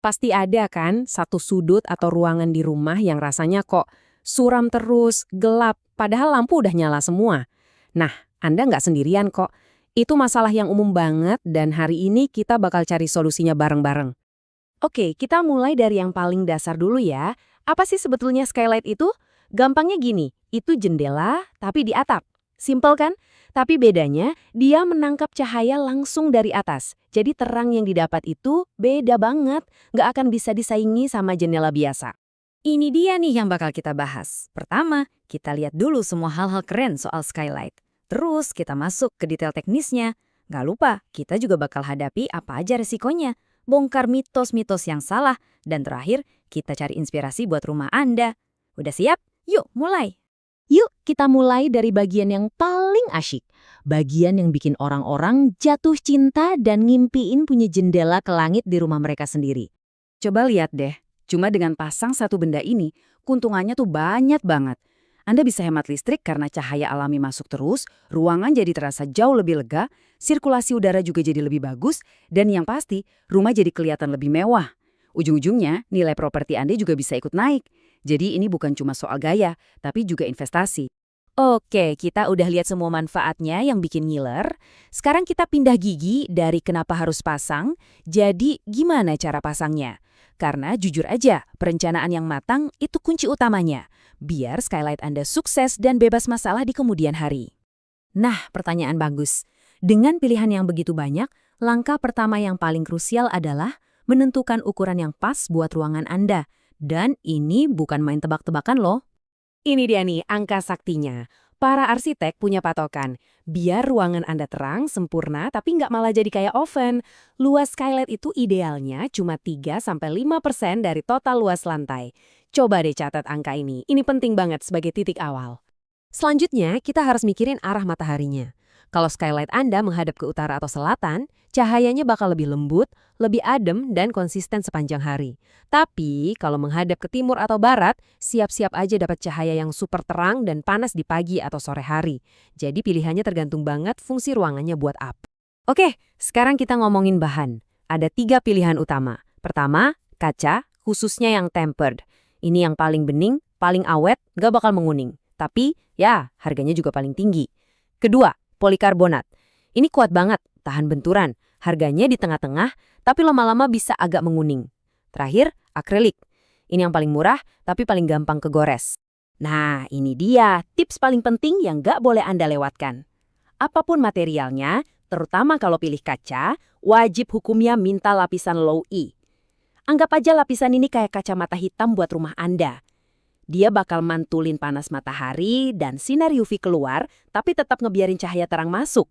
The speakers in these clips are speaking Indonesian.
Pasti ada kan satu sudut atau ruangan di rumah yang rasanya kok suram terus, gelap, padahal lampu udah nyala semua. Nah, Anda nggak sendirian kok. Itu masalah yang umum banget dan hari ini kita bakal cari solusinya bareng-bareng. Oke, kita mulai dari yang paling dasar dulu ya. Apa sih sebetulnya skylight itu? Gampangnya gini, itu jendela tapi di atap. Simpel kan? Tapi bedanya, dia menangkap cahaya langsung dari atas. Jadi terang yang didapat itu beda banget. Nggak akan bisa disaingi sama jendela biasa. Ini dia nih yang bakal kita bahas. Pertama, kita lihat dulu semua hal-hal keren soal skylight. Terus kita masuk ke detail teknisnya. Nggak lupa, kita juga bakal hadapi apa aja resikonya. Bongkar mitos-mitos yang salah. Dan terakhir, kita cari inspirasi buat rumah Anda. Udah siap? Yuk, mulai! Yuk, kita mulai dari bagian yang paling asyik. Bagian yang bikin orang-orang jatuh cinta dan ngimpiin punya jendela ke langit di rumah mereka sendiri. Coba lihat deh, cuma dengan pasang satu benda ini, keuntungannya tuh banyak banget. Anda bisa hemat listrik karena cahaya alami masuk terus, ruangan jadi terasa jauh lebih lega, sirkulasi udara juga jadi lebih bagus, dan yang pasti, rumah jadi kelihatan lebih mewah. Ujung-ujungnya, nilai properti Anda juga bisa ikut naik. Jadi ini bukan cuma soal gaya, tapi juga investasi. Oke, kita udah lihat semua manfaatnya yang bikin ngiler. Sekarang kita pindah gigi dari kenapa harus pasang, jadi gimana cara pasangnya. Karena jujur aja, perencanaan yang matang itu kunci utamanya. Biar skylight Anda sukses dan bebas masalah di kemudian hari. Nah, pertanyaan bagus. Dengan pilihan yang begitu banyak, langkah pertama yang paling krusial adalah menentukan ukuran yang pas buat ruangan Anda. Dan ini bukan main tebak-tebakan loh. Ini dia nih angka saktinya. Para arsitek punya patokan. Biar ruangan Anda terang, sempurna, tapi nggak malah jadi kayak oven. Luas skylight itu idealnya cuma 3-5% dari total luas lantai. Coba deh catat angka ini penting banget sebagai titik awal. Selanjutnya, kita harus mikirin arah mataharinya. Kalau skylight Anda menghadap ke utara atau selatan, cahayanya bakal lebih lembut, lebih adem, dan konsisten sepanjang hari. Tapi, kalau menghadap ke timur atau barat, siap-siap aja dapat cahaya yang super terang dan panas di pagi atau sore hari. Jadi pilihannya tergantung banget fungsi ruangannya buat apa. Oke, sekarang kita ngomongin bahan. Ada 3 pilihan utama. Pertama, kaca, khususnya yang tempered. Ini yang paling bening, paling awet, nggak bakal menguning. Tapi, ya, harganya juga paling tinggi. Kedua, polikarbonat. Ini kuat banget, tahan benturan. Harganya di tengah-tengah, tapi lama-lama bisa agak menguning. Terakhir, akrilik. Ini yang paling murah, tapi paling gampang kegores. Nah, ini dia tips paling penting yang nggak boleh Anda lewatkan. Apapun materialnya, terutama kalau pilih kaca, wajib hukumnya minta lapisan low E. Anggap aja lapisan ini kayak kacamata hitam buat rumah Anda. Dia bakal mantulin panas matahari dan sinar UV keluar, tapi tetap ngebiarin cahaya terang masuk.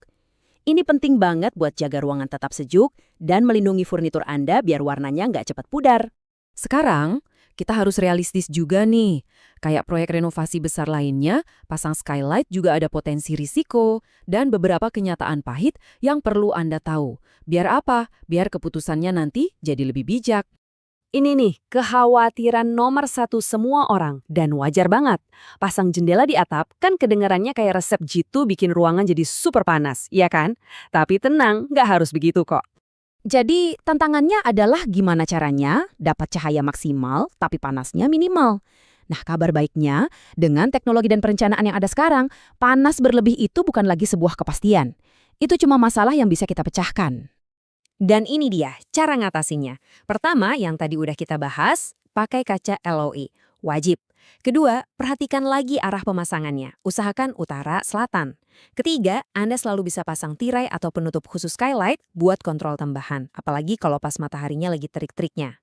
Ini penting banget buat jaga ruangan tetap sejuk dan melindungi furnitur Anda biar warnanya nggak cepat pudar. Sekarang, kita harus realistis juga nih. Kayak proyek renovasi besar lainnya, pasang skylight juga ada potensi risiko dan beberapa kenyataan pahit yang perlu Anda tahu. Biar apa? Biar keputusannya nanti jadi lebih bijak. Ini nih, kekhawatiran nomor 1 semua orang, dan wajar banget. Pasang jendela di atap kan kedengarannya kayak resep jitu bikin ruangan jadi super panas, ya kan? Tapi tenang, nggak harus begitu kok. Jadi, tantangannya adalah gimana caranya dapat cahaya maksimal tapi panasnya minimal. Nah, kabar baiknya, dengan teknologi dan perencanaan yang ada sekarang, panas berlebih itu bukan lagi sebuah kepastian. Itu cuma masalah yang bisa kita pecahkan. Dan ini dia cara ngatasinya. Pertama, yang tadi udah kita bahas, pakai kaca LOE. Wajib. Kedua, perhatikan lagi arah pemasangannya. Usahakan utara, selatan. Ketiga, Anda selalu bisa pasang tirai atau penutup khusus skylight buat kontrol tambahan. Apalagi kalau pas mataharinya lagi terik-teriknya.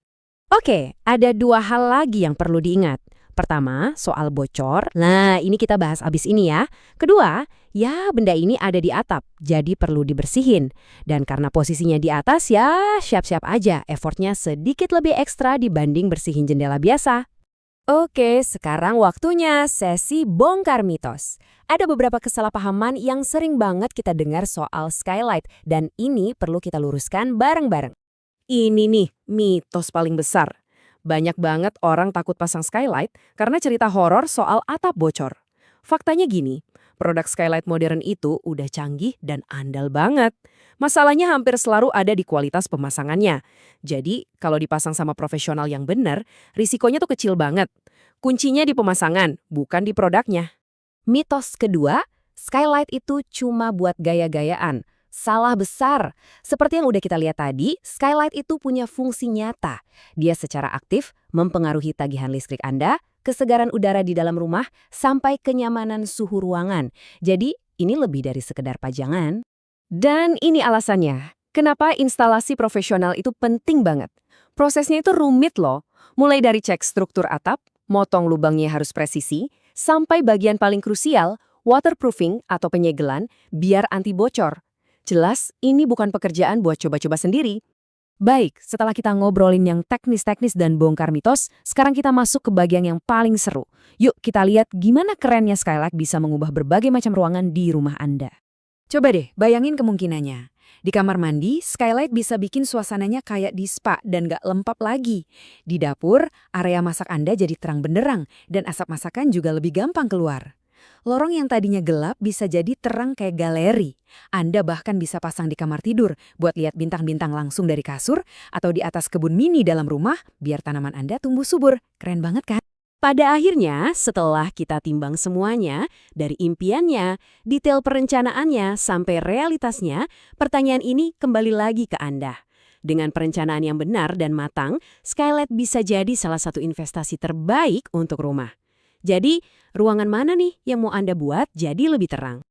Oke, ada 2 hal lagi yang perlu diingat. Pertama, soal bocor. Nah, ini kita bahas abis ini ya. Kedua, ya benda ini ada di atap, jadi perlu dibersihin. Dan karena posisinya di atas ya siap-siap aja, effortnya sedikit lebih ekstra dibanding bersihin jendela biasa. Oke, sekarang waktunya sesi bongkar mitos. Ada beberapa kesalahpahaman yang sering banget kita dengar soal skylight, dan ini perlu kita luruskan bareng-bareng. Ini nih, mitos paling besar. Banyak banget orang takut pasang skylight karena cerita horor soal atap bocor. Faktanya gini, Produk skylight modern itu udah canggih dan andal banget. Masalahnya hampir selalu ada di kualitas pemasangannya. Jadi, kalau dipasang sama profesional yang benar, risikonya tuh kecil banget. Kuncinya di pemasangan, bukan di produknya. Mitos kedua, skylight itu cuma buat gaya-gayaan. Salah besar. Seperti yang udah kita lihat tadi, skylight itu punya fungsi nyata. Dia secara aktif mempengaruhi tagihan listrik Anda, kesegaran udara di dalam rumah, sampai kenyamanan suhu ruangan. Jadi, ini lebih dari sekedar pajangan. Dan ini alasannya, kenapa instalasi profesional itu penting banget. Prosesnya itu rumit loh, mulai dari cek struktur atap, motong lubangnya harus presisi, sampai bagian paling krusial, waterproofing atau penyegelan, biar anti bocor. Jelas, ini bukan pekerjaan buat coba-coba sendiri. Baik, setelah kita ngobrolin yang teknis-teknis dan bongkar mitos, sekarang kita masuk ke bagian yang paling seru. Yuk kita lihat gimana kerennya skylight bisa mengubah berbagai macam ruangan di rumah Anda. Coba deh, bayangin kemungkinannya. Di kamar mandi, skylight bisa bikin suasananya kayak di spa dan gak lempap lagi. Di dapur, area masak Anda jadi terang benderang dan asap masakan juga lebih gampang keluar. Lorong yang tadinya gelap bisa jadi terang kayak galeri. Anda bahkan bisa pasang di kamar tidur buat lihat bintang-bintang langsung dari kasur atau di atas kebun mini dalam rumah biar tanaman Anda tumbuh subur. Keren banget kan? Pada akhirnya, setelah kita timbang semuanya, dari impiannya, detail perencanaannya, sampai realitasnya, pertanyaan ini kembali lagi ke Anda. Dengan perencanaan yang benar dan matang, skylight bisa jadi salah satu investasi terbaik untuk rumah. Jadi, ruangan mana nih yang mau Anda buat jadi lebih terang?